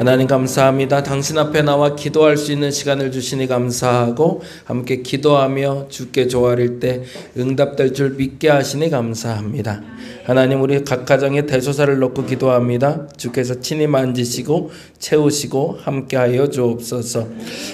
하나님 감사합니다. 당신 앞에 나와 기도할 수 있는 시간을 주시니 감사하고 함께 기도하며 주께 조아릴 때 응답될 줄 믿게 하시니 감사합니다. 하나님, 우리 각 가정에 대소사를 놓고 기도합니다. 주께서 친히 만지시고 채우시고 함께하여 주옵소서.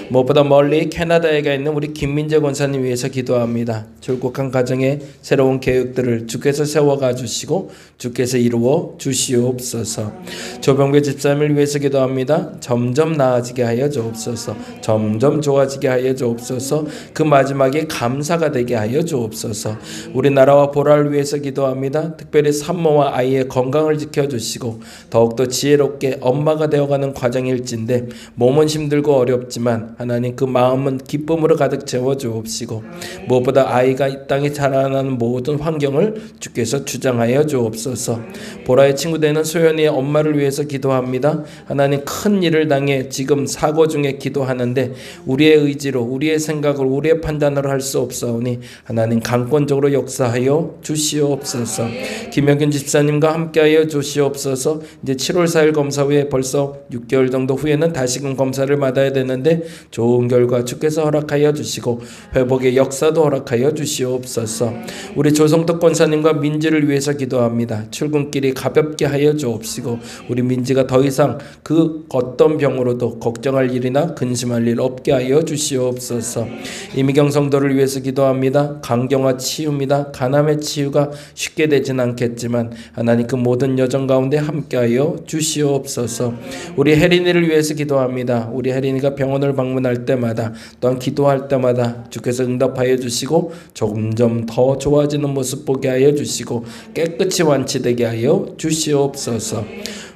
무엇보다 멀리 캐나다에 가 있는 우리 김민재 권사님 위해서 기도합니다. 출국한 가정에 새로운 계획들을 주께서 세워가 주시고 주께서 이루어 주시옵소서. 조병배 집사님을 위해서 기도합니다. 점점 나아지게 하여 주옵소서. 점점 좋아지게 하여 주옵소서. 그 마지막에 감사가 되게 하여 주옵소서. 우리나라와 보라를 위해서 기도합니다. 특별히 산모와 아이의 건강을 지켜주시고 더욱더 지혜롭게 엄마가 되어가는 과정일진데 몸은 힘들고 어렵지만 하나님 그 마음은 기쁨으로 가득 채워주옵시고 무엇보다 아이가 이 땅에 자라나는 모든 환경을 주께서 주장하여 주옵소서. 보라의 친구 되는 소연이의 엄마를 위해서 기도합니다. 하나님, 큰 일을 당해 지금 사고 중에 기도하는데 우리의 의지로 우리의 생각으로 우리의 판단으로 할 수 없사오니 하나님 강권적으로 역사하여 주시옵소서. 김영균 집사님과 함께하여 주시옵소서. 이제 7월 4일 검사 후에 벌써 6개월 정도 후에는 다시금 검사를 받아야 되는데 좋은 결과 주께서 허락하여 주시고 회복의 역사도 허락하여 주시옵소서. 우리 조성덕 권사님과 민지를 위해서 기도합니다. 출근길이 가볍게 하여 주옵시고 우리 민지가 더 이상 그 어떤 병으로도 걱정할 일이나 근심할 일 없게 하여 주시옵소서. 이미경 성도를 위해서 기도합니다. 강경화 치유입니다. 간암의 치유가 쉽게 되진 않겠지만 하나님 그 모든 여정 가운데 함께하여 주시옵소서. 우리 혜린이를 위해서 기도합니다. 우리 혜린이가 병원을 방문할 때마다 또한 기도할 때마다 주께서 응답하여 주시고 점점 더 좋아지는 모습 보게 하여 주시고 깨끗이 완치되게 하여 주시옵소서.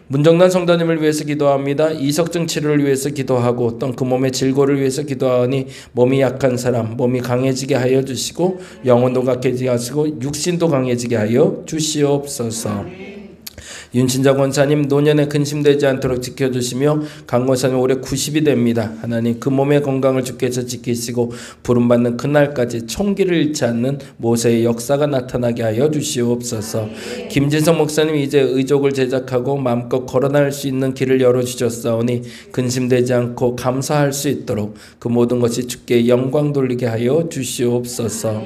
문정란 성도님을 위해서 기도합니다. 이석증 치료를 위해서 기도하고 또 그 몸의 질고를 위해서 기도하니 몸이 약한 사람 몸이 강해지게 하여 주시고 영혼도 강해지게 하시고 육신도 강해지게 하여 주시옵소서. 윤신자 권사님 노년에 근심되지 않도록 지켜주시며 강 권사님 올해 90이 됩니다. 하나님 그 몸의 건강을 주께서 지키시고 부름받는 그날까지 총기를 잃지 않는 모세의 역사가 나타나게 하여 주시옵소서. 김진성 목사님 이제 의족을 제작하고 마음껏 걸어다닐 수 있는 길을 열어주셨사오니 근심되지 않고 감사할 수 있도록 그 모든 것이 주께 영광 돌리게 하여 주시옵소서.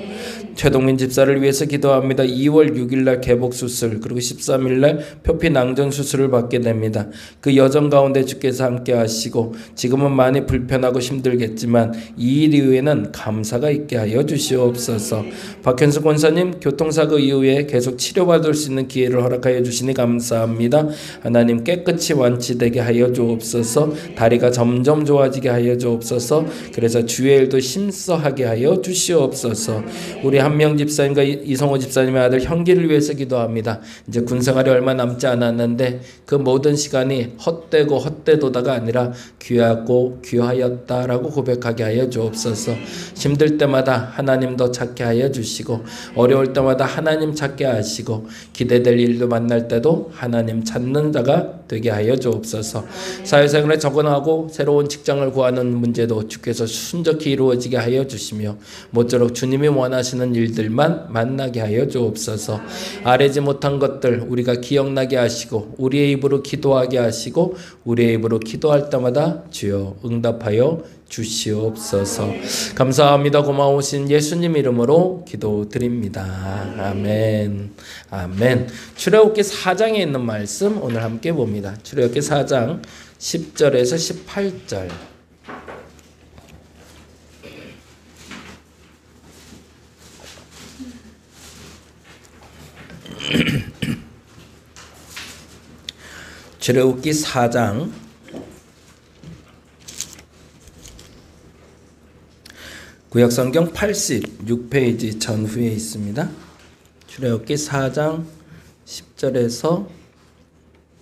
최동민 집사를 위해서 기도합니다. 2월 6일날 개복수술 그리고 13일날 표피 낭전 수술을 받게 됩니다. 그 여정 가운데 주께서 함께 하시고 지금은 많이 불편하고 힘들겠지만 이 일 이후에는 감사가 있게 하여 주시옵소서. 박현수 권사님 교통사고 이후에 계속 치료받을 수 있는 기회를 허락하여 주시니 감사합니다. 하나님 깨끗이 완치되게 하여 주옵소서. 다리가 점점 좋아지게 하여 주옵소서. 그래서 주의 일도 힘써하게 하여 주시옵소서. 우리 한명 집사님과 이성호 집사님의 아들 형기를 위해서 기도합니다. 이제 군생활이 얼마 남지 않았는데 그 모든 시간이 헛되고 헛되도다가 아니라 귀하고 귀하였다라고 고백하게 하여 주옵소서. 힘들 때마다 하나님 더 찾게 하여 주시고 어려울 때마다 하나님 찾게 하시고 기대될 일도 만날 때도 하나님 찾는 자가 되게 하여 주옵소서. 사회생활에 적응하고 새로운 직장을 구하는 문제도 주께서 순적히 이루어지게 하여 주시며 모쪼록 주님이 원하시는 일들만 만나게 하여 주옵소서. 아뢰지 못한 것들 우리가 기억나게 하시고 우리의 입으로 기도하게 하시고 우리의 입으로 기도할 때마다 주여 응답하여 주시옵소서. 감사합니다. 고마우신 예수님 이름으로 기도드립니다. 아멘. 아멘. 출애굽기 4장에 있는 말씀 오늘 함께 봅니다. 출애굽기 4장 10절에서 18절. 출애굽기 4장 구약성경 86페이지 전후에 있습니다. 출애굽기 4장 10절에서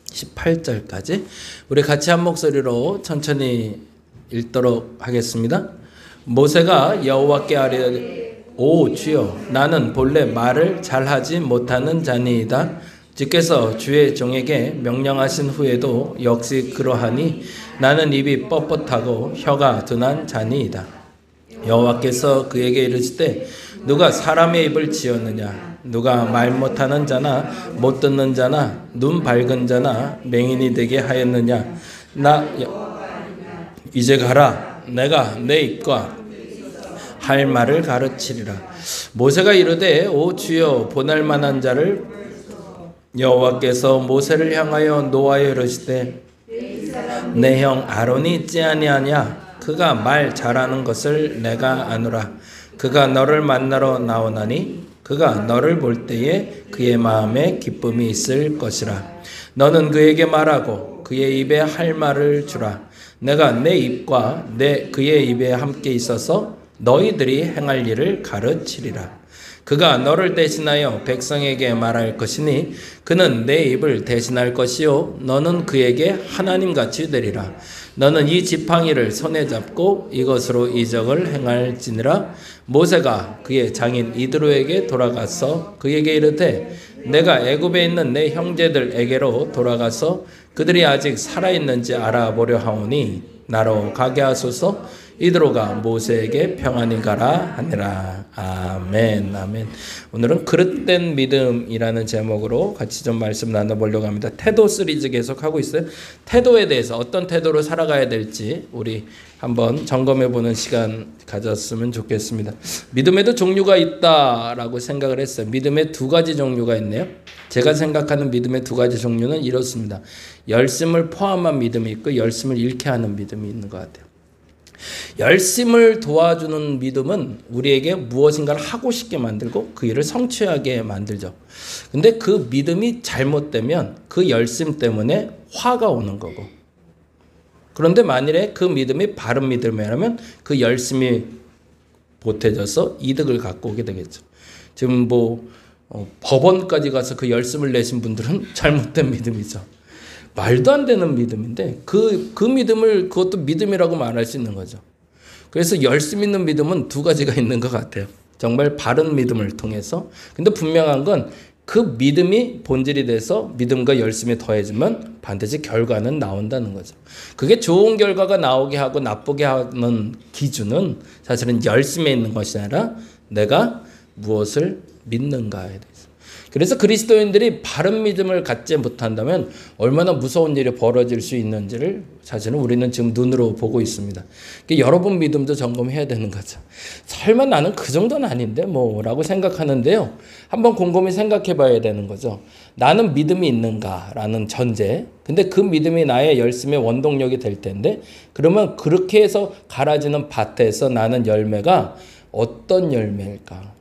18절까지 우리 같이 한 목소리로 천천히 읽도록 하겠습니다. 모세가 여호와께 아뢰되 오 주여 나는 본래 말을 잘하지 못하는 자니이다. 주께서 주의 종에게 명령하신 후에도 역시 그러하니 나는 입이 뻣뻣하고 혀가 둔한 자니이다. 여호와께서 그에게 이르시되 누가 사람의 입을 지었느냐 누가 말 못하는 자나 못 듣는 자나 눈 밝은 자나 맹인이 되게 하였느냐 이제 가라. 내가 내 입과 할 말을 가르치리라. 모세가 이르되 오 주여 본할 만한 자를 여호와께서 모세를 향하여 노하여 이르시되 내 형 아론이 있지 아니하냐. 그가 말 잘하는 것을 내가 아노라. 그가 너를 만나러 나오나니 그가 너를 볼 때에 그의 마음에 기쁨이 있을 것이라. 너는 그에게 말하고 그의 입에 할 말을 주라. 내가 내 입과 그의 입에 함께 있어서 너희들이 행할 일을 가르치리라. 그가 너를 대신하여 백성에게 말할 것이니 그는 내 입을 대신할 것이요 너는 그에게 하나님같이 되리라. 너는 이 지팡이를 손에 잡고 이것으로 이적을 행할지니라. 모세가 그의 장인 이드로에게 돌아가서 그에게 이르되 내가 애굽에 있는 내 형제들에게로 돌아가서 그들이 아직 살아있는지 알아보려 하오니 나로 가게 하소서. 이드로가 모세에게 평안히 가라 하니라. 아멘. 아멘. 오늘은 그릇된 믿음이라는 제목으로 같이 좀 말씀 나눠보려고 합니다. 태도 시리즈 계속하고 있어요. 태도에 대해서 어떤 태도로 살아가야 될지 우리 한번 점검해보는 시간 가졌으면 좋겠습니다. 믿음에도 종류가 있다라고 생각을 했어요. 믿음에 두 가지 종류가 있네요. 제가 생각하는 믿음의 두 가지 종류는 이렇습니다. 열심을 포함한 믿음이 있고 열심을 잃게 하는 믿음이 있는 것 같아요. 열심을 도와주는 믿음은 우리에게 무엇인가를 하고 싶게 만들고 그 일을 성취하게 만들죠. 근데 그 믿음이 잘못되면 그 열심 때문에 화가 오는 거고, 그런데 만일에 그 믿음이 바른 믿음이라면 그 열심이 보태져서 이득을 갖고 오게 되겠죠. 지금 법원까지 가서 그 열심을 내신 분들은 잘못된 믿음이죠. 말도 안 되는 믿음인데 그 믿음을 그것도 믿음이라고 말할 수 있는 거죠. 그래서 열심 있는 믿음은 두 가지가 있는 것 같아요. 정말 바른 믿음을 통해서. 근데 분명한 건 그 믿음이 본질이 돼서 믿음과 열심이 더해지면 반드시 결과는 나온다는 거죠. 그게 좋은 결과가 나오게 하고 나쁘게 하는 기준은 사실은 열심에 있는 것이 아니라 내가 무엇을 믿는가에 대해서. 그래서 그리스도인들이 바른 믿음을 갖지 못한다면 얼마나 무서운 일이 벌어질 수 있는지를 사실은 우리는 지금 눈으로 보고 있습니다. 여러분 믿음도 점검해야 되는 거죠. 설마 나는 그 정도는 아닌데 라고 생각하는데요. 한번 곰곰이 생각해 봐야 되는 거죠. 나는 믿음이 있는가라는 전제. 근데 그 믿음이 나의 열심의 원동력이 될 텐데 그러면 그렇게 해서 갈아지는 밭에서 나는 열매가 어떤 열매일까?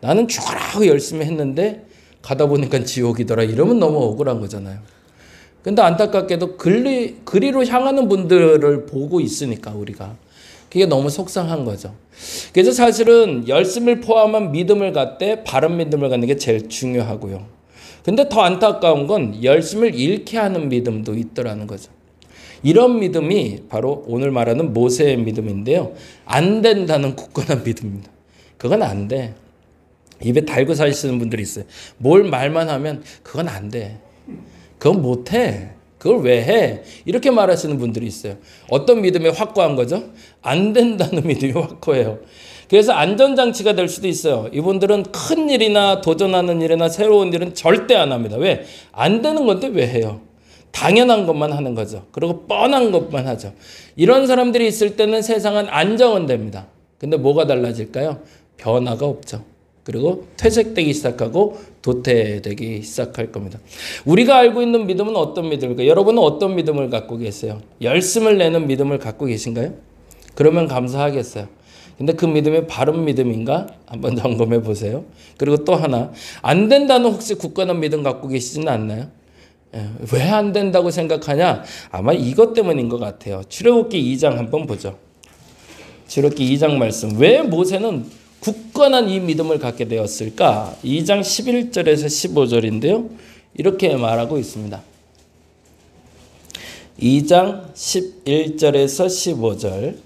나는 죽어라 열심히 했는데 가다 보니까 지옥이더라. 이러면 너무 억울한 거잖아요. 근데 안타깝게도 그리로 향하는 분들을 보고 있으니까 우리가 그게 너무 속상한 거죠. 그래서 사실은 열심을 포함한 믿음을 갖되 바른 믿음을 갖는 게 제일 중요하고요. 근데 더 안타까운 건 열심을 잃게 하는 믿음도 있더라는 거죠. 이런 믿음이 바로 오늘 말하는 모세의 믿음인데요. 안 된다는 굳건한 믿음입니다. 그건 안 돼. 입에 달고 사시는 분들이 있어요. 뭘 말만 하면 그건 안 돼. 그건 못 해. 그걸 왜 해? 이렇게 말하시는 분들이 있어요. 어떤 믿음이 확고한 거죠? 안 된다는 믿음이 확고해요. 그래서 안전장치가 될 수도 있어요. 이분들은 큰 일이나 도전하는 일이나 새로운 일은 절대 안 합니다. 왜? 안 되는 건데 왜 해요? 당연한 것만 하는 거죠. 그리고 뻔한 것만 하죠. 이런 사람들이 있을 때는 세상은 안정은 됩니다. 근데 뭐가 달라질까요? 변화가 없죠. 그리고 퇴색되기 시작하고 도태되기 시작할 겁니다. 우리가 알고 있는 믿음은 어떤 믿음일까요? 여러분은 어떤 믿음을 갖고 계세요? 열심을 내는 믿음을 갖고 계신가요? 그러면 감사하겠어요. 근데 그 믿음이 바른 믿음인가? 한번 점검해 보세요. 그리고 또 하나, 안 된다는 혹시 굳건한 믿음 갖고 계시지는 않나요? 왜 안 된다고 생각하냐? 아마 이것 때문인 것 같아요. 출애굽기 2장 한번 보죠. 출애굽기 2장 말씀. 왜 모세는 굳건한 이 믿음을 갖게 되었을까? 2장 11절에서 15절인데요. 이렇게 말하고 있습니다. 2장 11절에서 15절.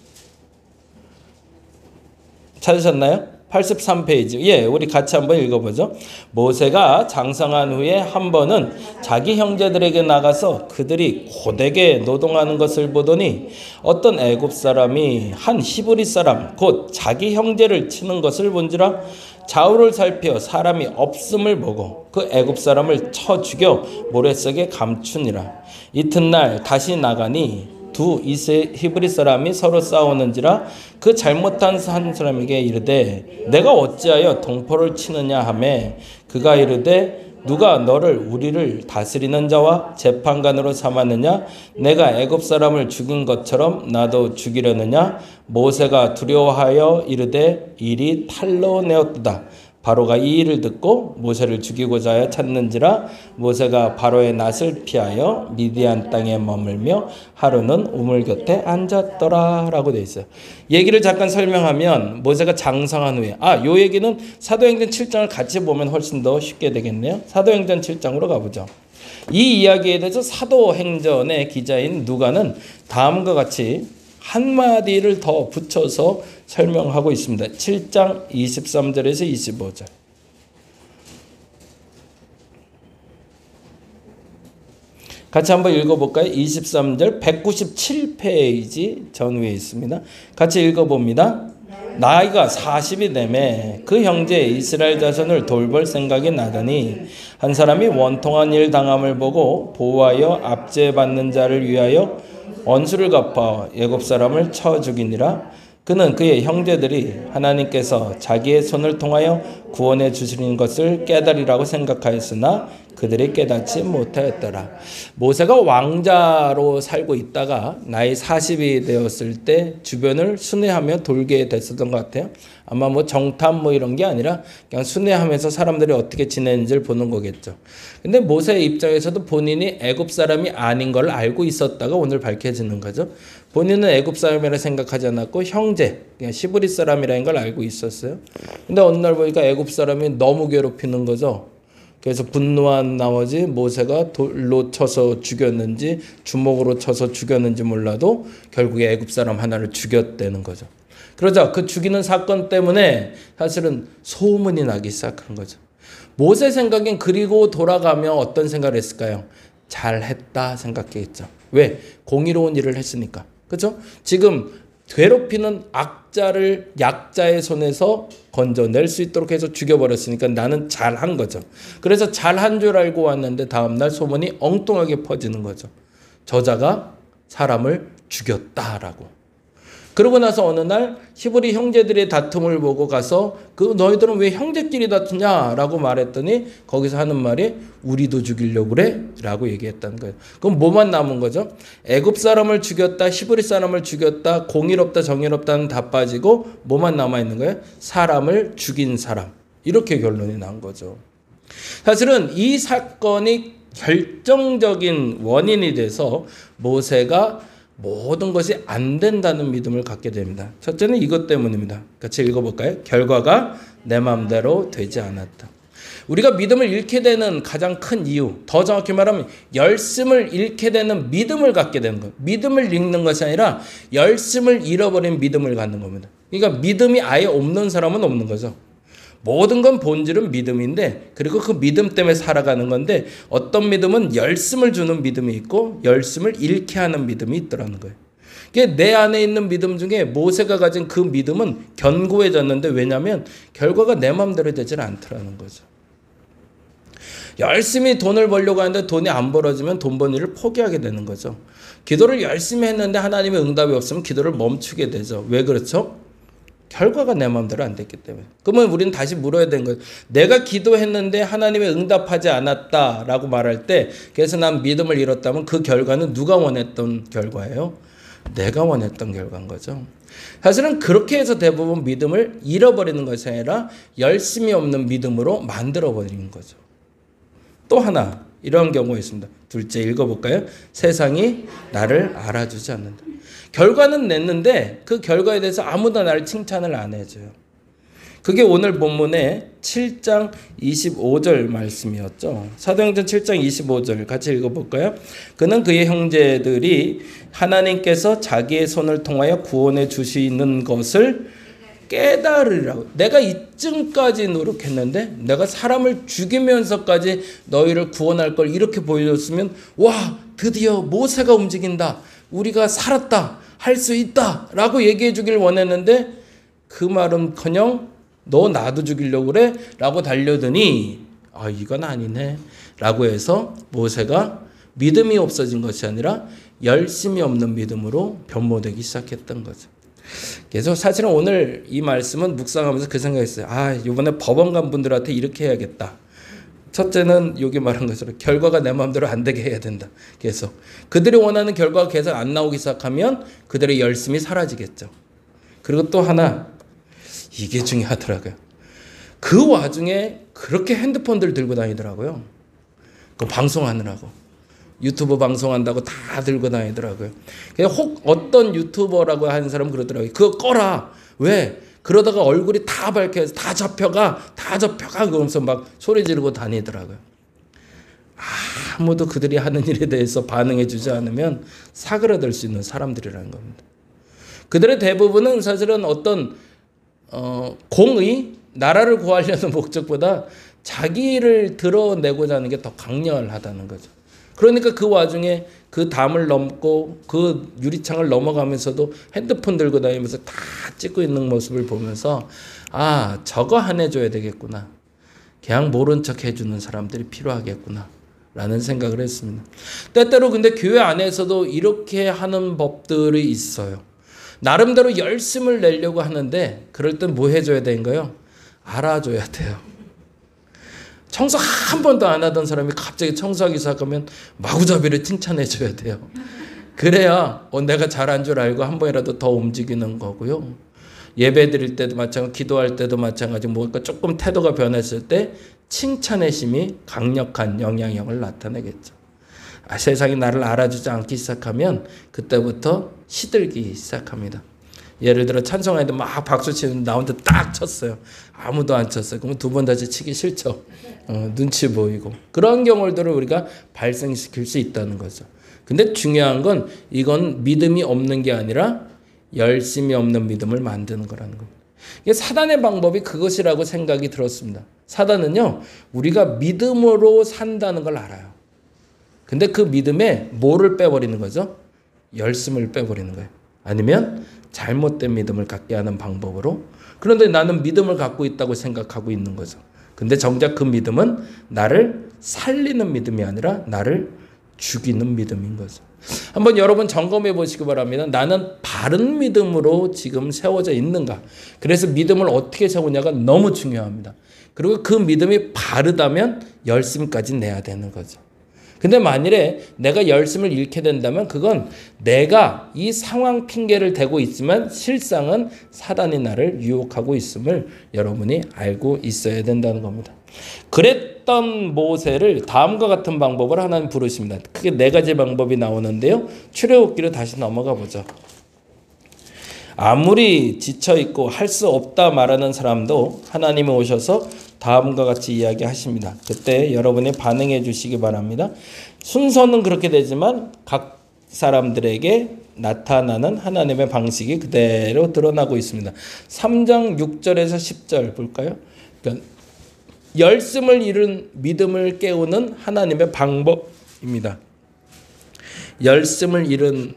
찾으셨나요? 83페이지. 예, 우리 같이 한번 읽어보죠. 모세가 장성한 후에 한 번은 자기 형제들에게 나가서 그들이 고되게 노동하는 것을 보더니 어떤 애굽 사람이 한 히브리 사람 곧 자기 형제를 치는 것을 본지라. 좌우를 살피어 사람이 없음을 보고 그 애굽 사람을 쳐 죽여 모래속에 감추니라. 이튿날 다시 나가니 두 히브리 사람이 서로 싸우는지라 그 잘못한 한 사람에게 이르되 내가 어찌하여 동포를 치느냐 하매 그가 이르되 누가 너를 우리를 다스리는 자와 재판관으로 삼았느냐? 내가 애굽 사람을 죽인 것처럼 나도 죽이려느냐? 모세가 두려워하여 이르되 일이 탈로 내었도다. 바로가 이 일을 듣고 모세를 죽이고자 하여 찾는지라. 모세가 바로의 낯을 피하여 미디안 땅에 머물며 하루는 우물 곁에 앉았더라 라고 되어 있어요. 얘기를 잠깐 설명하면 모세가 장성한 후에 요 얘기는 사도행전 7장을 같이 보면 훨씬 더 쉽게 되겠네요. 사도행전 7장으로 가보죠. 이 이야기에 대해서 사도행전의 기자인 누가는 다음과 같이 한마디를 더 붙여서 설명하고 있습니다. 7장 23절에서 25절. 같이 한번 읽어볼까요? 23절 197페이지 전후에 있습니다. 같이 읽어봅니다. 나이가 40이 되매 그 형제 이스라엘 자손을 돌볼 생각이 나더니 한 사람이 원통한 일 당함을 보고 보호하여 압제받는 자를 위하여 원수를 갚아 애굽 사람을 쳐 죽이니라. 그는 그의 형제들이 하나님께서 자기의 손을 통하여 구원해 주시는 것을 깨달으라고 생각하였으나 그들이 깨닫지 못하였더라. 모세가 왕자로 살고 있다가 나이 40이 되었을 때 주변을 순회하며 돌게 됐었던 것 같아요. 아마 정탐 이런 게 아니라 그냥 순회하면서 사람들이 어떻게 지내는지를 보는 거겠죠. 근데 모세의 입장에서도 본인이 애굽 사람이 아닌 걸 알고 있었다가 오늘 밝혀지는 거죠. 본인은 애굽 사람이라 생각하지 않았고 형제, 그냥 시브리 사람이라는 걸 알고 있었어요. 근데 어느 날 보니까 애굽 사람이 너무 괴롭히는 거죠. 그래서 분노한 나머지 모세가 돌로 쳐서 죽였는지 주먹으로 쳐서 죽였는지 몰라도 결국에 애굽 사람 하나를 죽였다는 거죠. 그러자 그 죽이는 사건 때문에 사실은 소문이 나기 시작한 거죠. 모세 생각엔 그리고 돌아가면 어떤 생각을 했을까요? 잘했다 생각했죠. 왜? 공의로운 일을 했으니까. 그렇죠? 지금 괴롭히는 악자를 약자의 손에서 건져낼 수 있도록 해서 죽여버렸으니까 나는 잘한 거죠. 그래서 잘한 줄 알고 왔는데 다음날 소문이 엉뚱하게 퍼지는 거죠. 저자가 사람을 죽였다라고. 그러고 나서 어느 날 히브리 형제들의 다툼을 보고 가서 너희들은 왜 형제끼리 다투냐라고 말했더니 거기서 하는 말이 우리도 죽이려고 그래? 라고 얘기했다는 거예요. 그럼 뭐만 남은 거죠? 애굽 사람을 죽였다, 히브리 사람을 죽였다, 공의롭다, 정의롭다는 다 빠지고 뭐만 남아있는 거예요? 사람을 죽인 사람. 이렇게 결론이 난 거죠. 사실은 이 사건이 결정적인 원인이 돼서 모세가 모든 것이 안 된다는 믿음을 갖게 됩니다. 첫째는 이것 때문입니다. 같이 읽어볼까요? 결과가 내 마음대로 되지 않았다. 우리가 믿음을 잃게 되는 가장 큰 이유, 더 정확히 말하면 열심을 잃게 되는 믿음을 갖게 되는 거예요. 믿음을 잃는 것이 아니라 열심을 잃어버린 믿음을 갖는 겁니다. 그러니까 믿음이 아예 없는 사람은 없는 거죠. 모든 건 본질은 믿음인데 그리고 그 믿음 때문에 살아가는 건데 어떤 믿음은 열심을 주는 믿음이 있고 열심을 잃게 하는 믿음이 있더라는 거예요. 내 안에 있는 믿음 중에 모세가 가진 그 믿음은 견고해졌는데 왜냐하면 결과가 내 마음대로 되질 않더라는 거죠. 열심히 돈을 벌려고 하는데 돈이 안 벌어지면 돈 버는 일을 포기하게 되는 거죠. 기도를 열심히 했는데 하나님의 응답이 없으면 기도를 멈추게 되죠. 왜 그렇죠? 결과가 내 마음대로 안 됐기 때문에. 그러면 우리는 다시 물어야 되는 거예요. 내가 기도했는데 하나님의 응답하지 않았다라고 말할 때 그래서 난 믿음을 잃었다면 그 결과는 누가 원했던 결과예요? 내가 원했던 결과인 거죠. 사실은 그렇게 해서 대부분 믿음을 잃어버리는 것이 아니라 열심이 없는 믿음으로 만들어버리는 거죠. 또 하나 이런 경우가 있습니다. 둘째 읽어볼까요? 세상이 나를 알아주지 않는다. 결과는 냈는데 그 결과에 대해서 아무도 나를 칭찬을 안 해줘요. 그게 오늘 본문의 7장 25절 말씀이었죠. 사도행전 7장 25절 같이 읽어볼까요? 그는 그의 형제들이 하나님께서 자기의 손을 통하여 구원해 주시는 것을 깨달으라고. 내가 이쯤까지 노력했는데 내가 사람을 죽이면서까지 너희를 구원할 걸 이렇게 보여줬으면 와 드디어 모세가 움직인다. 우리가 살았다. 할 수 있다. 라고 얘기해 주길 원했는데 그 말은커녕 너 나도 죽이려고 그래? 라고 달려드니 이건 아니네 라고 해서 모세가 믿음이 없어진 것이 아니라 열심이 없는 믿음으로 변모되기 시작했던 거죠. 그래서 사실은 오늘 이 말씀은 묵상하면서 그 생각했어요. 이번에 법원 간 분들한테 이렇게 해야겠다. 첫째는 여기 말한 것처럼 결과가 내 마음대로 안 되게 해야 된다. 계속 그들이 원하는 결과가 계속 안 나오기 시작하면 그들의 열심이 사라지겠죠. 그리고 또 하나 이게 중요하더라고요. 그 와중에 그렇게 핸드폰들 들고 다니더라고요. 그 방송하느라고. 유튜브 방송한다고 다 들고 다니더라고요. 혹 어떤 유튜버라고 하는 사람은 그러더라고요. 그거 꺼라. 왜? 그러다가 얼굴이 다 밝혀서 다 접혀가 그러면서 막 소리 지르고 다니더라고요. 아무도 그들이 하는 일에 대해서 반응해 주지 않으면 사그라들 수 있는 사람들이라는 겁니다. 그들의 대부분은 사실은 어떤 공의, 나라를 구하려는 목적보다 자기를 드러내고자 하는 게 더 강렬하다는 거죠. 그러니까 그 와중에 그 담을 넘고 그 유리창을 넘어가면서도 핸드폰 들고 다니면서 다 찍고 있는 모습을 보면서 저거 한해줘야 되겠구나. 그냥 모른 척 해주는 사람들이 필요하겠구나 라는 생각을 했습니다. 때때로 근데 교회 안에서도 이렇게 하는 법들이 있어요. 나름대로 열심을 내려고 하는데 그럴 땐 뭐 해줘야 되는가요? 알아줘야 돼요. 청소 한 번도 안 하던 사람이 갑자기 청소하기 시작하면 마구잡이를 칭찬해줘야 돼요. 그래야 내가 잘한 줄 알고 한 번이라도 더 움직이는 거고요. 예배 드릴 때도 마찬가지, 기도할 때도 마찬가지, 뭔가 조금 태도가 변했을 때 칭찬의 심이 강력한 영향력을 나타내겠죠. 세상이 나를 알아주지 않기 시작하면 그때부터 시들기 시작합니다. 예를 들어 찬송할 때 막 박수 치는데 나 혼자 딱 쳤어요. 아무도 안 쳤어요. 그러면 두 번 다시 치기 싫죠. 눈치 보이고. 그런 경우들을 우리가 발생시킬 수 있다는 거죠. 근데 중요한 건 이건 믿음이 없는 게 아니라 열심이 없는 믿음을 만드는 거라는 겁니다. 이게 사단의 방법이 그것이라고 생각이 들었습니다. 사단은요, 우리가 믿음으로 산다는 걸 알아요. 근데 그 믿음에 뭐를 빼버리는 거죠? 열심을 빼버리는 거예요. 아니면 잘못된 믿음을 갖게 하는 방법으로. 그런데 나는 믿음을 갖고 있다고 생각하고 있는 거죠. 근데 정작 그 믿음은 나를 살리는 믿음이 아니라 나를 죽이는 믿음인 거죠. 한번 여러분 점검해 보시기 바랍니다. 나는 바른 믿음으로 지금 세워져 있는가? 그래서 믿음을 어떻게 세우냐가 너무 중요합니다. 그리고 그 믿음이 바르다면 열심까지 내야 되는 거죠. 근데 만일에 내가 열심을 잃게 된다면 그건 내가 이 상황 핑계를 대고 있지만 실상은 사단이 나를 유혹하고 있음을 여러분이 알고 있어야 된다는 겁니다. 그랬던 모세를 다음과 같은 방법을 하나님 부르십니다. 크게 네 가지 방법이 나오는데요. 출애굽기로 다시 넘어가 보죠. 아무리 지쳐있고 할 수 없다 말하는 사람도 하나님이 오셔서 다음과 같이 이야기하십니다. 그때 여러분이 반응해 주시기 바랍니다. 순서는 그렇게 되지만 각 사람들에게 나타나는 하나님의 방식이 그대로 드러나고 있습니다. 3장 6절에서 10절 볼까요? 그러니까 열심을 잃은 믿음을 깨우는 하나님의 방법입니다. 열심을 잃은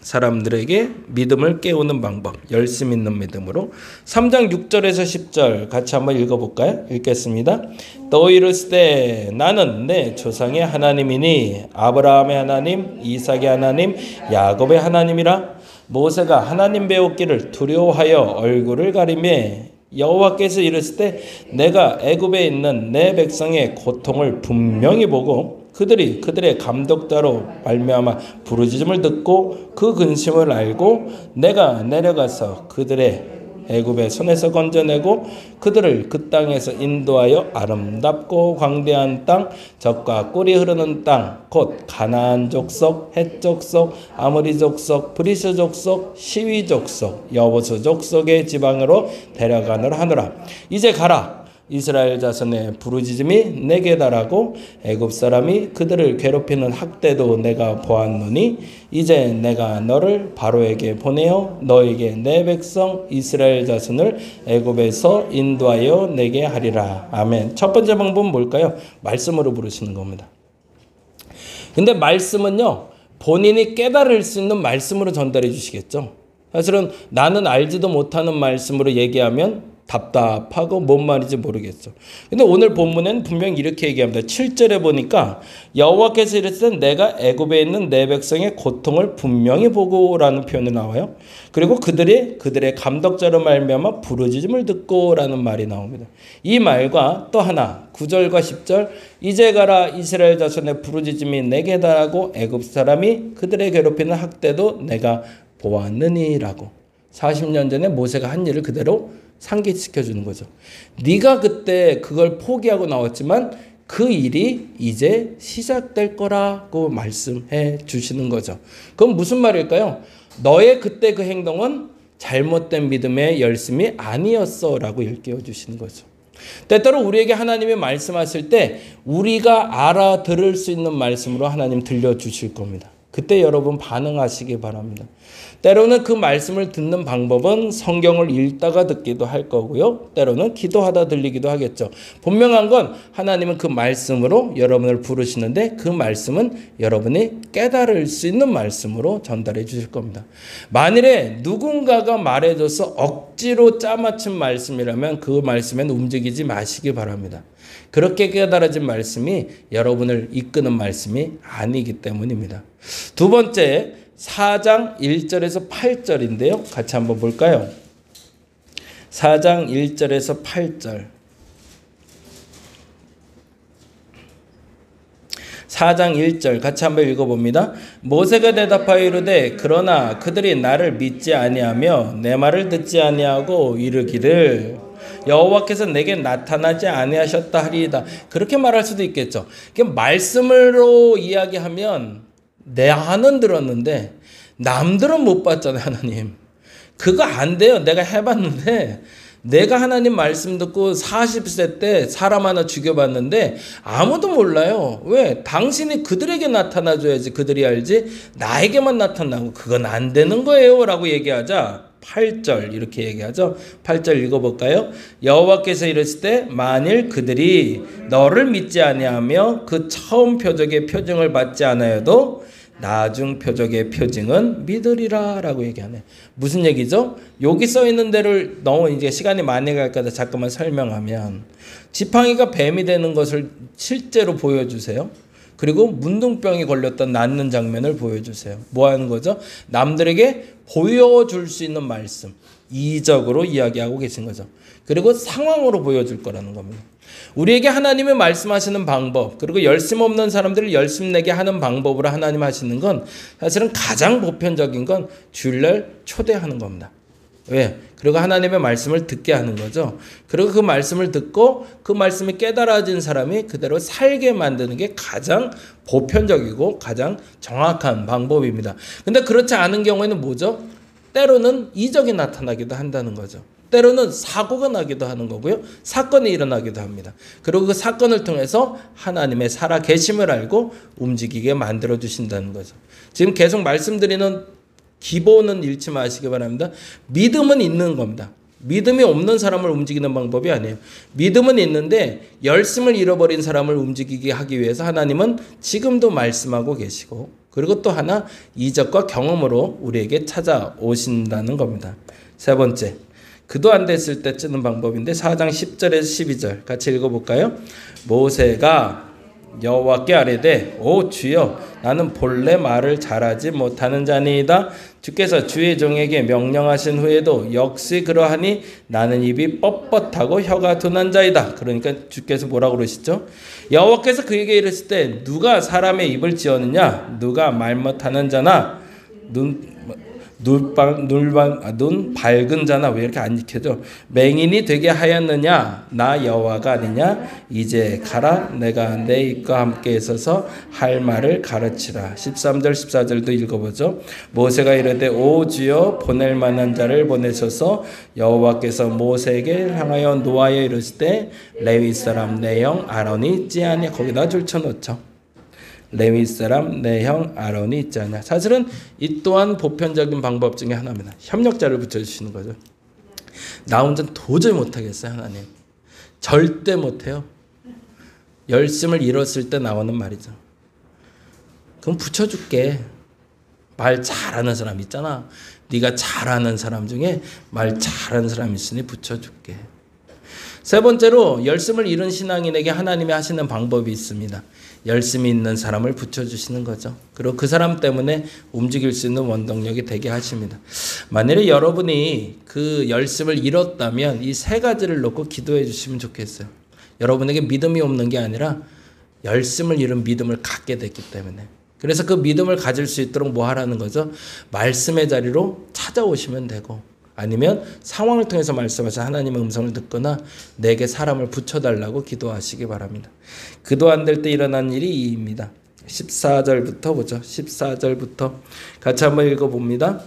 사람들에게 믿음을 깨우는 방법, 열심 있는 믿음으로. 3장 6절에서 10절 같이 한번 읽어볼까요? 읽겠습니다. 또 이르시되 나는 내 조상의 하나님이니 아브라함의 하나님, 이삭의 하나님, 야곱의 하나님이라. 모세가 하나님 배웠기를 두려워하여 얼굴을 가리매 여호와께서 이르시되 내가 애굽에 있는 내 백성의 고통을 분명히 보고 그들의 감독자로 말미암아 부르짖음을 듣고 그 근심을 알고 내가 내려가서 그들의 애굽의 손에서 건져내고 그들을 그 땅에서 인도하여 아름답고 광대한 땅, 젖과 꿀이 흐르는 땅, 곧 가나안 족속, 헷 족속, 아모리 족속, 브리스 족속, 시위 족속, 여보스 족속의 지방으로 데려가느라 하노라. 이제 가라. 이스라엘 자손의 부르짖음이 내게 달하고 애굽 사람이 그들을 괴롭히는 학대도 내가 보았노니 이제 내가 너를 바로에게 보내어 너에게 내 백성 이스라엘 자손을 애굽에서 인도하여 내게 하리라. 아멘. 첫 번째 방법은 뭘까요? 말씀으로 부르시는 겁니다. 근데 말씀은요, 본인이 깨달을 수 있는 말씀으로 전달해 주시겠죠. 사실은 나는 알지도 못하는 말씀으로 얘기하면 답답하고 뭔 말인지 모르겠어. 근데 오늘 본문에는 분명히 이렇게 얘기합니다. 7절에 보니까 여호와께서 이르시되 내가 애굽에 있는 내 백성의 고통을 분명히 보고라는 표현이 나와요. 그리고 그들의 감독자로 말미암아 부르짖음을 듣고라는 말이 나옵니다. 이 말과 또 하나 9절과 10절 이제 가라 이스라엘 자손의 부르짖음이 내게 달하고 애굽 사람이 그들의 괴롭히는 학대도 내가 보았느니라고. 40년 전에 모세가 한 일을 그대로 상기시켜주는 거죠. 네가 그때 그걸 포기하고 나왔지만 그 일이 이제 시작될 거라고 말씀해 주시는 거죠. 그건 무슨 말일까요? 너의 그때 그 행동은 잘못된 믿음의 열심이 아니었어 라고 일깨워 주시는 거죠. 때때로 우리에게 하나님이 말씀하실 때 우리가 알아들을 수 있는 말씀으로 하나님 들려주실 겁니다. 그때 여러분 반응하시기 바랍니다. 때로는 그 말씀을 듣는 방법은 성경을 읽다가 듣기도 할 거고요. 때로는 기도하다 들리기도 하겠죠. 분명한 건 하나님은 그 말씀으로 여러분을 부르시는데 그 말씀은 여러분이 깨달을 수 있는 말씀으로 전달해 주실 겁니다. 만일에 누군가가 말해줘서 억지로 짜맞춘 말씀이라면 그 말씀엔 움직이지 마시기 바랍니다. 그렇게 깨달아진 말씀이 여러분을 이끄는 말씀이 아니기 때문입니다. 두 번째 4장 1절에서 8절인데요. 같이 한번 볼까요? 4장 1절에서 8절. 4장 1절 같이 한번 읽어봅니다. 모세가 대답하여 이르되 그러나 그들이 나를 믿지 아니하며 내 말을 듣지 아니하고 이르기를 여호와께서 내게 나타나지 아니하셨다 하리이다. 그렇게 말할 수도 있겠죠. 말씀으로 이야기하면 나는 들었는데 남들은 못 봤잖아요. 하나님 그거 안 돼요. 내가 해봤는데 내가 하나님 말씀 듣고 40세 때 사람 하나 죽여봤는데 아무도 몰라요. 왜? 당신이 그들에게 나타나줘야지 그들이 알지 나에게만 나타나고 그건 안 되는 거예요 라고 얘기하자 8절 이렇게 얘기하죠. 8절 읽어볼까요? 여호와께서 이르실 때 만일 그들이 너를 믿지 아니하며 그 처음 표적의 표징을 받지 않아도 나중 표적의 표징은 믿으리라 라고 얘기하네. 무슨 얘기죠? 여기 써 있는 데를 너무 이제 시간이 많이 갈까 봐 잠깐만 설명하면 지팡이가 뱀이 되는 것을 실제로 보여주세요. 그리고 문둥병이 걸렸던 낫는 장면을 보여주세요. 뭐 하는 거죠? 남들에게 보여줄 수 있는 말씀, 이적으로 이야기하고 계신 거죠. 그리고 상황으로 보여줄 거라는 겁니다. 우리에게 하나님이 말씀하시는 방법, 그리고 열심 없는 사람들을 열심 내게 하는 방법으로 하나님 하시는 건 사실은 가장 보편적인 건 주일날 초대하는 겁니다. 왜? 그리고 하나님의 말씀을 듣게 하는 거죠. 그리고 그 말씀을 듣고 그 말씀이 깨달아진 사람이 그대로 살게 만드는 게 가장 보편적이고 가장 정확한 방법입니다. 근데 그렇지 않은 경우에는 뭐죠? 때로는 이적이 나타나기도 한다는 거죠. 때로는 사고가 나기도 하는 거고요. 사건이 일어나기도 합니다. 그리고 그 사건을 통해서 하나님의 살아계심을 알고 움직이게 만들어 주신다는 거죠. 지금 계속 말씀드리는 기본은 잃지 마시기 바랍니다. 믿음은 있는 겁니다. 믿음이 없는 사람을 움직이는 방법이 아니에요. 믿음은 있는데 열심을 잃어버린 사람을 움직이게 하기 위해서 하나님은 지금도 말씀하고 계시고 그리고 또 하나 이적과 경험으로 우리에게 찾아오신다는 겁니다. 세 번째, 그도 안 됐을 때 쓰는 방법인데 4장 10절에서 12절 같이 읽어볼까요? 모세가 여호와께 아뢰되 오 주여 나는 본래 말을 잘하지 못하는 자니이다. 주께서 주의 종에게 명령하신 후에도 역시 그러하니 나는 입이 뻣뻣하고 혀가 둔한 자이다. 그러니까 주께서 뭐라고 그러시죠? 여호와께서 그에게 이르실 때 누가 사람의 입을 지었느냐? 누가 말 못하는 자나 눈 밝은 자나 왜 이렇게 안 익혀져? 맹인이 되게 하였느냐? 나 여호와가 아니냐? 이제 가라. 내가 내 입과 함께 있어서 할 말을 가르치라. 13절 14절도 읽어보죠. 모세가 이르되 오 주여 보낼 만한 자를 보내셔서 여호와께서 모세에게 향하여 노하여 이르시되 레위 사람 내 형 아론이 있지 아니냐. 거기다 줄쳐놓죠. 레위 사람 내 형 아론이 있지 않냐. 사실은 이 또한 보편적인 방법 중에 하나입니다. 협력자를 붙여주시는 거죠. 나 혼자 도저히 못하겠어요. 하나님 절대 못해요. 열심을 잃었을 때 나오는 말이죠. 그럼 붙여줄게. 말 잘하는 사람 있잖아. 네가 잘하는 사람 중에 말 잘하는 사람 있으니 붙여줄게. 세 번째로 열심을 잃은 신앙인에게 하나님이 하시는 방법이 있습니다. 열심이 있는 사람을 붙여주시는 거죠. 그리고 그 사람 때문에 움직일 수 있는 원동력이 되게 하십니다. 만일에 여러분이 그 열심을 잃었다면 이 세 가지를 놓고 기도해 주시면 좋겠어요. 여러분에게 믿음이 없는 게 아니라 열심을 잃은 믿음을 갖게 됐기 때문에. 그래서 그 믿음을 가질 수 있도록 뭐 하라는 거죠? 말씀의 자리로 찾아오시면 되고, 아니면 상황을 통해서 말씀하신 하나님의 음성을 듣거나 내게 사람을 붙여달라고 기도하시기 바랍니다. 기도 안 될 때 일어난 일이 이입니다. 14절부터 보죠. 14절부터 같이 한번 읽어봅니다.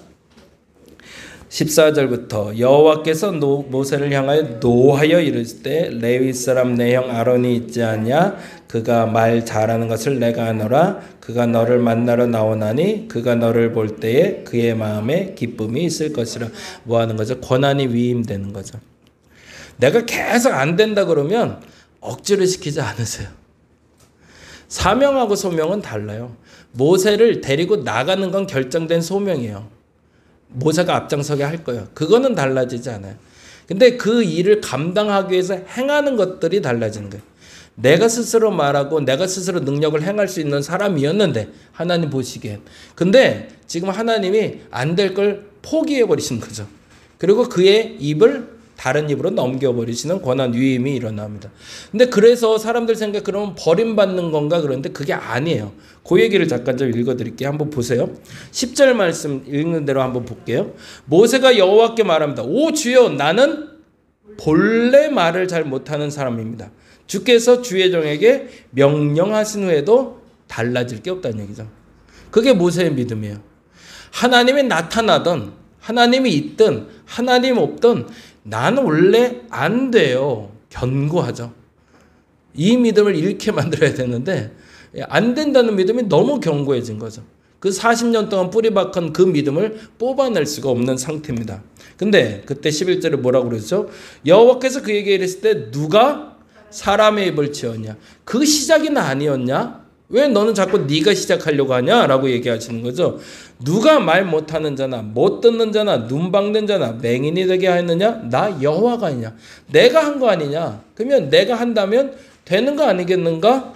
14절부터 여호와께서 모세를 향하여 노하여 이르실 때 레위 사람 내 형 아론이 있지 않냐? 그가 말 잘하는 것을 내가 아노라. 그가 너를 만나러 나오나니 그가 너를 볼 때에 그의 마음에 기쁨이 있을 것이라. 뭐 하는 거죠? 권한이 위임되는 거죠. 내가 계속 안 된다 그러면 억지로 시키지 않으세요. 사명하고 소명은 달라요. 모세를 데리고 나가는 건 결정된 소명이에요. 모세가 앞장서게 할 거예요. 그거는 달라지지 않아요. 근데 그 일을 감당하기 위해서 행하는 것들이 달라지는 거예요. 내가 스스로 말하고 내가 스스로 능력을 행할 수 있는 사람이었는데 하나님 보시기엔. 근데 지금 하나님이 안 될 걸 포기해 버리신 거죠. 그리고 그의 입을 다른 입으로 넘겨버리시는 권한 위임이 일어납니다. 근데 그래서 사람들 생각 그러면 버림받는 건가 그런데 그게 아니에요. 그 얘기를 잠깐 좀 읽어드릴게요. 한번 보세요. 10절 말씀 읽는 대로 한번 볼게요. 모세가 여호와께 말합니다. 오 주여, 나는 본래 말을 잘 못하는 사람입니다. 주께서 주의 종에게 명령하신 후에도 달라질 게 없다는 얘기죠. 그게 모세의 믿음이에요. 하나님이 나타나든 하나님이 있든 하나님 없든 나는 원래 안 돼요. 견고하죠. 이 믿음을 잃게 만들어야 되는데 안 된다는 믿음이 너무 견고해진 거죠. 그 40년 동안 뿌리박은 그 믿음을 뽑아낼 수가 없는 상태입니다. 근데 그때 11절에 뭐라고 그러죠? 여호와께서 그에게 이랬을 때 누가 사람의 입을 지었냐? 그 시작이나 아니었냐? 왜 너는 자꾸 네가 시작하려고 하냐? 라고 얘기하시는 거죠. 누가 말 못하는 자나 못 듣는 자나 눈 박는 자나 맹인이 되게 하였느냐? 나 여호와가 아니냐? 내가 한 거 아니냐? 그러면 내가 한다면 되는 거 아니겠는가?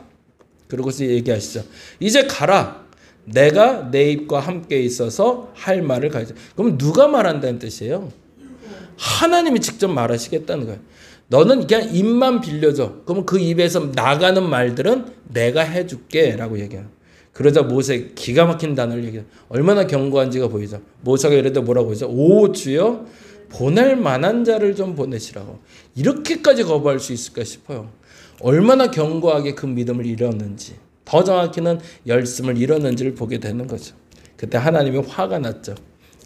그러고서 얘기하시죠. 이제 가라. 내가 내 입과 함께 있어서 할 말을 가르쳐. 그럼 누가 말한다는 뜻이에요? 하나님이 직접 말하시겠다는 거예요. 너는 그냥 입만 빌려줘. 그러면 그 입에서 나가는 말들은 내가 해줄게 라고 얘기해요. 그러자 모세 기가 막힌 단어를 얘기해요. 얼마나 견고한지가 보이죠. 모세가 이래도 뭐라고 하죠? 오 주여, 보낼 만한 자를 좀 보내시라고. 이렇게까지 거부할 수 있을까 싶어요. 얼마나 견고하게 그 믿음을 잃었는지, 더 정확히는 열심을 잃었는지를 보게 되는 거죠. 그때 하나님이 화가 났죠.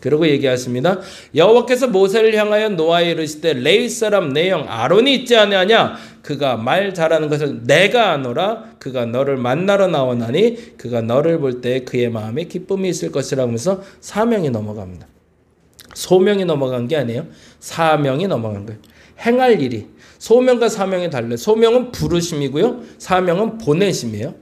그리고 얘기하십니다. 여호와께서 모세를 향하여 노하여 이르시되 레위 사람 내 형 아론이 있지 아니하냐? 그가 말 잘하는 것을 내가 아노라. 그가 너를 만나러 나오나니 그가 너를 볼 때 그의 마음에 기쁨이 있을 것이라 하면서 사명이 넘어갑니다. 소명이 넘어간 게 아니에요. 사명이 넘어간 거예요. 행할 일이. 소명과 사명이 달라요. 소명은 부르심이고요. 사명은 보내심이에요.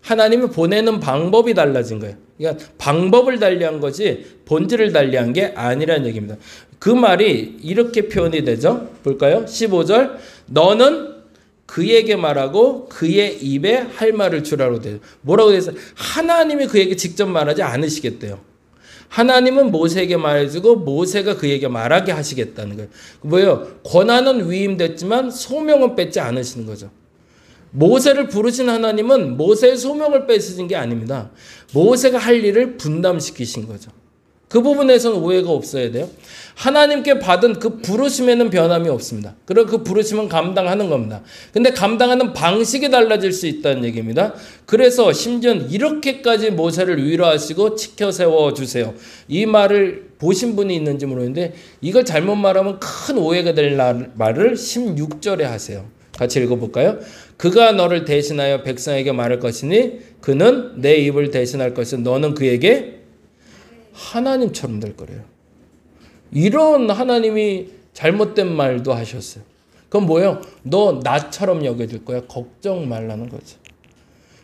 하나님이 보내는 방법이 달라진 거예요. 그러니까 방법을 달리한 거지 본질을 달리한 게 아니라는 얘기입니다. 그 말이 이렇게 표현이 되죠. 볼까요? 15절 너는 그에게 말하고 그의 입에 할 말을 주라고 돼요. 뭐라고 돼서 하나님이 그에게 직접 말하지 않으시겠대요. 하나님은 모세에게 말해주고 모세가 그에게 말하게 하시겠다는 거예요. 뭐예요? 권한은 위임됐지만 소명은 뺏지 않으시는 거죠. 모세를 부르신 하나님은 모세의 소명을 뺏으신 게 아닙니다. 모세가 할 일을 분담시키신 거죠. 그 부분에서는 오해가 없어야 돼요. 하나님께 받은 그 부르심에는 변함이 없습니다. 그리고 그 부르심은 감당하는 겁니다. 근데 감당하는 방식이 달라질 수 있다는 얘기입니다. 그래서 심지어는 이렇게까지 모세를 위로하시고 지켜 세워주세요. 이 말을 보신 분이 있는지 모르는데 이걸 잘못 말하면 큰 오해가 될 말을 16절에 하세요. 같이 읽어볼까요? 그가 너를 대신하여 백성에게 말할 것이니 그는 내 입을 대신할 것이니 너는 그에게 하나님처럼 될 거래요. 이런 하나님이 잘못된 말도 하셨어요. 그건 뭐예요? 너 나처럼 여겨줄 거야. 걱정 말라는 거죠.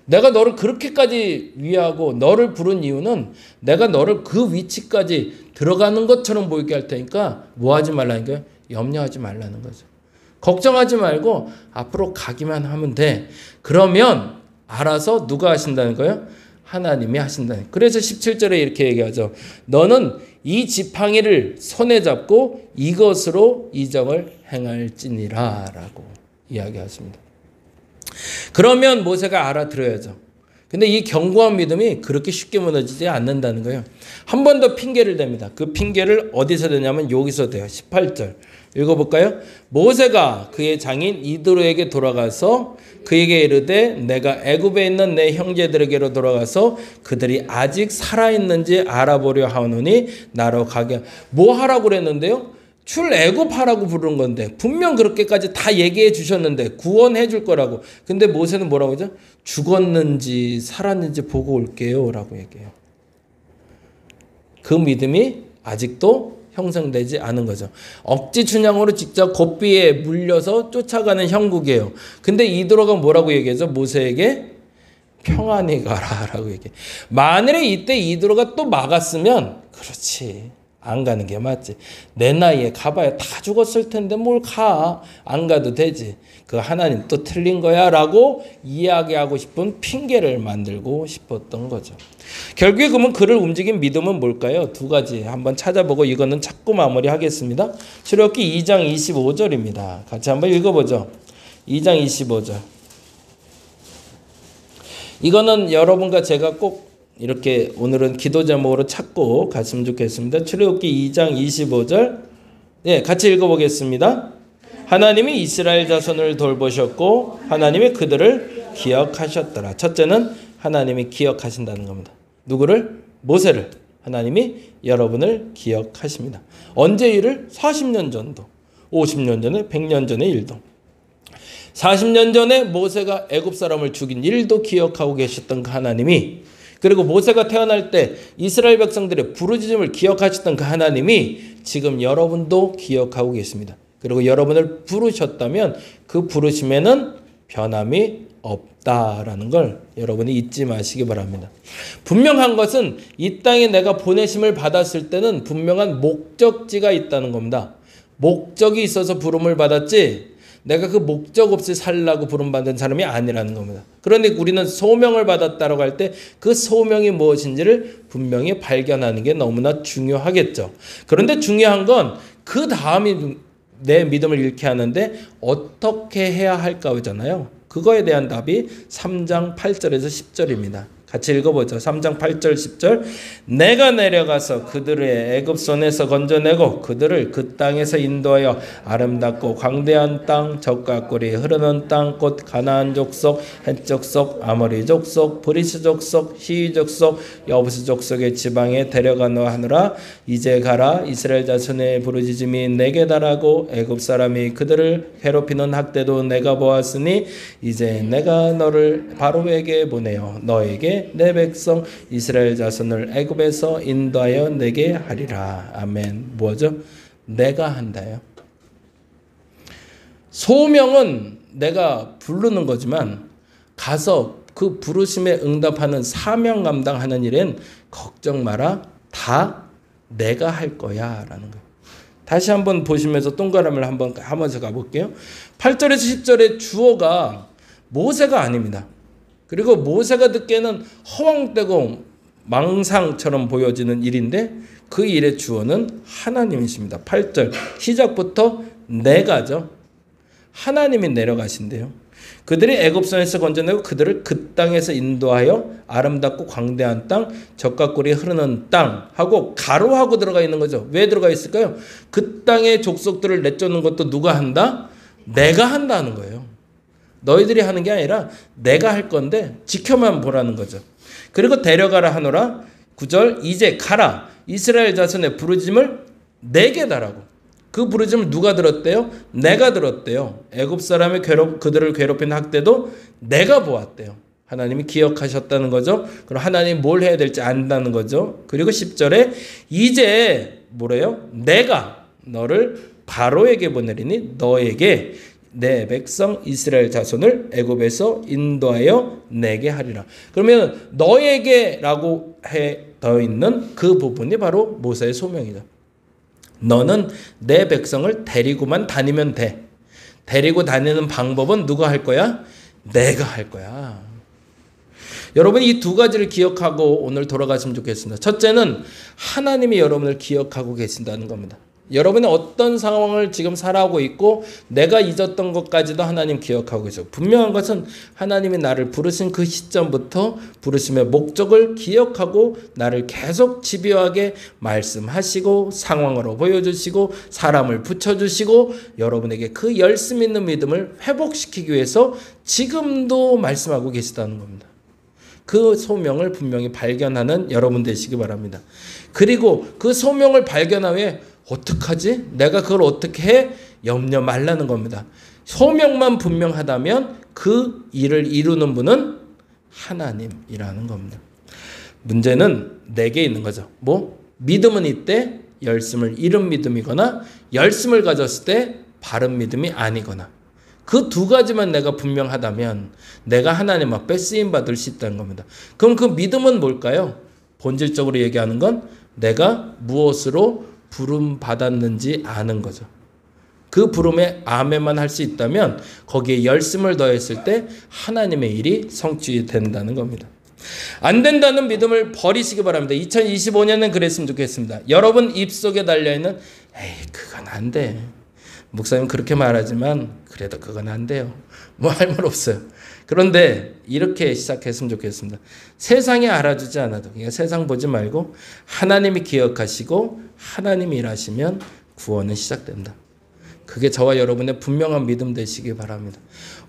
내가 너를 그렇게까지 위하고 너를 부른 이유는 내가 너를 그 위치까지 들어가는 것처럼 보이게 할 테니까 뭐 하지 말라는 거예요? 염려하지 말라는 거죠. 걱정하지 말고 앞으로 가기만 하면 돼. 그러면 알아서 누가 하신다는 거예요? 하나님이 하신다는 거예요. 그래서 17절에 이렇게 얘기하죠. 너는 이 지팡이를 손에 잡고 이것으로 이적을 행할지니라 라고 이야기하십니다. 그러면 모세가 알아들어야죠. 근데 이 견고한 믿음이 그렇게 쉽게 무너지지 않는다는 거예요. 한 번 더 핑계를 댑니다. 그 핑계를 어디서 대냐면 여기서 돼요. 18절 읽어볼까요? 모세가 그의 장인 이드로에게 돌아가서 그에게 이르되 내가 애굽에 있는 내 형제들에게로 돌아가서 그들이 아직 살아있는지 알아보려 하오노니 나로 가게. 뭐 하라고 그랬는데요? 출애굽하라고 부른 건데 분명 그렇게까지 다 얘기해 주셨는데 구원해 줄 거라고. 근데 모세는 뭐라고 하죠? 죽었는지 살았는지 보고 올게요 라고 얘기해요. 그 믿음이 아직도 형성되지 않은 거죠. 억지 춘향으로 직접 고삐에 물려서 쫓아가는 형국이에요. 근데 이드로가 뭐라고 얘기하죠? 모세에게 평안히 가라 라고 얘기해. 만일에 이때 이드로가 또 막았으면 그렇지, 안 가는 게 맞지. 내 나이에 가봐야 다 죽었을 텐데 뭘 가. 안 가도 되지. 그 하나님 또 틀린 거야 라고 이야기하고 싶은 핑계를 만들고 싶었던 거죠. 결국에 그러면 그를 움직인 믿음은 뭘까요? 두 가지 한번 찾아보고 이거는 찾고 마무리하겠습니다. 출애굽기 2장 25절입니다. 같이 한번 읽어보죠. 2장 25절. 이거는 여러분과 제가 꼭 이렇게 오늘은 기도 제목으로 찾고 갔으면 좋겠습니다. 출애굽기 2장 25절. 네, 같이 읽어보겠습니다. 하나님이 이스라엘 자손을 돌보셨고 하나님이 그들을 기억하셨더라. 첫째는 하나님이 기억하신다는 겁니다. 누구를? 모세를. 하나님이 여러분을 기억하십니다. 언제 일을? 40년 전도, 50년 전에, 100년 전의 일도. 40년 전에 모세가 애굽 사람을 죽인 일도 기억하고 계셨던 그 하나님이, 그리고 모세가 태어날 때 이스라엘 백성들의 부르짖음을 기억하셨던 그 하나님이 지금 여러분도 기억하고 계십니다. 그리고 여러분을 부르셨다면 그 부르심에는 변함이 없다라는 걸 여러분이 잊지 마시기 바랍니다. 분명한 것은 이 땅에 내가 보내심을 받았을 때는 분명한 목적지가 있다는 겁니다. 목적이 있어서 부름을 받았지 내가 그 목적 없이 살라고 부름받은 사람이 아니라는 겁니다. 그런데 우리는 소명을 받았다라고 할 때 그 소명이 무엇인지를 분명히 발견하는 게 너무나 중요하겠죠. 그런데 중요한 건 그 다음이 내 믿음을 잃게 하는데 어떻게 해야 할까잖아요. 그거에 대한 답이 3장 8절에서 10절입니다. 같이 읽어보죠. 3장 8절 10절. 내가 내려가서 그들의 애굽 손에서 건져내고 그들을 그 땅에서 인도하여 아름답고 광대한 땅, 젖과 꿀이 흐르는 땅, 곧 가나안 족속, 헷 족속, 아모리 족속, 브리스 족속, 히위 족속, 여부스 족속의 지방에 데려가노 하느라. 이제 가라. 이스라엘 자손의 부르짖음이 내게 달하고 애굽 사람이 그들을 괴롭히는 학대도 내가 보았으니 이제 내가 너를 바로에게 보내어 너에게 내 백성 이스라엘 자손을 애굽에서 인도하여 내게 하리라. 아멘. 뭐죠? 내가 한다요. 소명은 내가 부르는 거지만 가서 그 부르심에 응답하는 사명 감당하는 일엔 걱정 마라. 다 내가 할 거야 라는 거예요. 다시 한번 보시면서 동그라미를 한번 하면서 가볼게요. 8절에서 10절의 주어가 모세가 아닙니다. 그리고 모세가 듣기에는 허황되고 망상처럼 보여지는 일인데 그 일의 주어는 하나님이십니다. 8절 시작부터 내가죠. 하나님이 내려가신대요. 그들이 애굽선에서 건져내고 그들을 그 땅에서 인도하여 아름답고 광대한 땅, 젖과 꿀이 흐르는 땅 하고 가로하고 들어가 있는 거죠. 왜 들어가 있을까요? 그 땅의 족속들을 내쫓는 것도 누가 한다? 내가 한다는 거예요. 너희들이 하는 게 아니라 내가 할 건데 지켜만 보라는 거죠. 그리고 데려가라 하노라. 9절 이제 가라. 이스라엘 자손의 부르짖음을 내게 달라고. 그 부르짖음을 누가 들었대요? 내가 들었대요. 애굽 사람의 그들을 괴롭힌 학대도 내가 보았대요. 하나님이 기억하셨다는 거죠. 그럼 하나님이 뭘 해야 될지 안다는 거죠. 그리고 10절에 이제 뭐래요? 내가 너를 바로에게 보내리니 너에게 내 백성 이스라엘 자손을 애굽에서 인도하여 내게 하리라. 그러면 너에게라고 해 더 있는 그 부분이 바로 모세의 소명이다. 너는 내 백성을 데리고만 다니면 돼. 데리고 다니는 방법은 누가 할 거야? 내가 할 거야. 여러분이 이 두 가지를 기억하고 오늘 돌아가시면 좋겠습니다. 첫째는 하나님이 여러분을 기억하고 계신다는 겁니다. 여러분이 어떤 상황을 지금 살아오고 있고 내가 잊었던 것까지도 하나님 기억하고 계세요. 분명한 것은 하나님이 나를 부르신 그 시점부터 부르심의 목적을 기억하고 나를 계속 집요하게 말씀하시고 상황으로 보여주시고 사람을 붙여주시고 여러분에게 그 열심 있는 믿음을 회복시키기 위해서 지금도 말씀하고 계시다는 겁니다. 그 소명을 분명히 발견하는 여러분 되시기 바랍니다. 그리고 그 소명을 발견한 후에 어떡하지? 내가 그걸 어떻게 해? 염려 말라는 겁니다. 소명만 분명하다면 그 일을 이루는 분은 하나님이라는 겁니다. 문제는 내게 있는 거죠. 뭐? 믿음은 이때 열심을 잃은 믿음이거나 열심을 가졌을 때 바른 믿음이 아니거나 그 두 가지만 내가 분명하다면 내가 하나님 앞에 쓰임받을 수 있다는 겁니다. 그럼 그 믿음은 뭘까요? 본질적으로 얘기하는 건 내가 무엇으로 부름 받았는지 아는 거죠. 그 부름에 아멘만 할 수 있다면 거기에 열심을 더했을 때 하나님의 일이 성취된다는 겁니다. 안 된다는 믿음을 버리시기 바랍니다. 2025년은 그랬으면 좋겠습니다. 여러분 입속에 달려있는 에이 그건 안 돼. 목사님 그렇게 말하지만 그래도 그건 안 돼요. 뭐 할 말 없어요. 그런데 이렇게 시작했으면 좋겠습니다. 세상이 알아주지 않아도 그러니까 세상 보지 말고 하나님이 기억하시고 하나님이 일하시면 구원은 시작된다. 그게 저와 여러분의 분명한 믿음 되시기 바랍니다.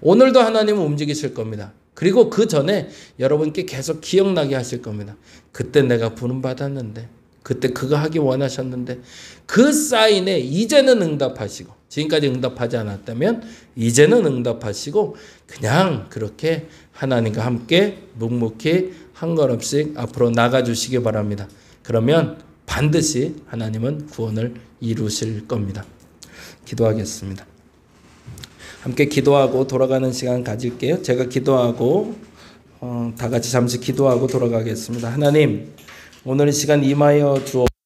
오늘도 하나님은 움직이실 겁니다. 그리고 그 전에 여러분께 계속 기억나게 하실 겁니다. 그때 내가 부름 받았는데 그때 그거 하기 원하셨는데 그 사인에 이제는 응답하시고 지금까지 응답하지 않았다면 이제는 응답하시고 그냥 그렇게 하나님과 함께 묵묵히 한 걸음씩 앞으로 나가주시기 바랍니다. 그러면 반드시 하나님은 구원을 이루실 겁니다. 기도하겠습니다. 함께 기도하고 돌아가는 시간 가질게요. 제가 기도하고 다 같이 잠시 기도하고 돌아가겠습니다. 하나님 오늘 이 시간 임하여 주옵소서.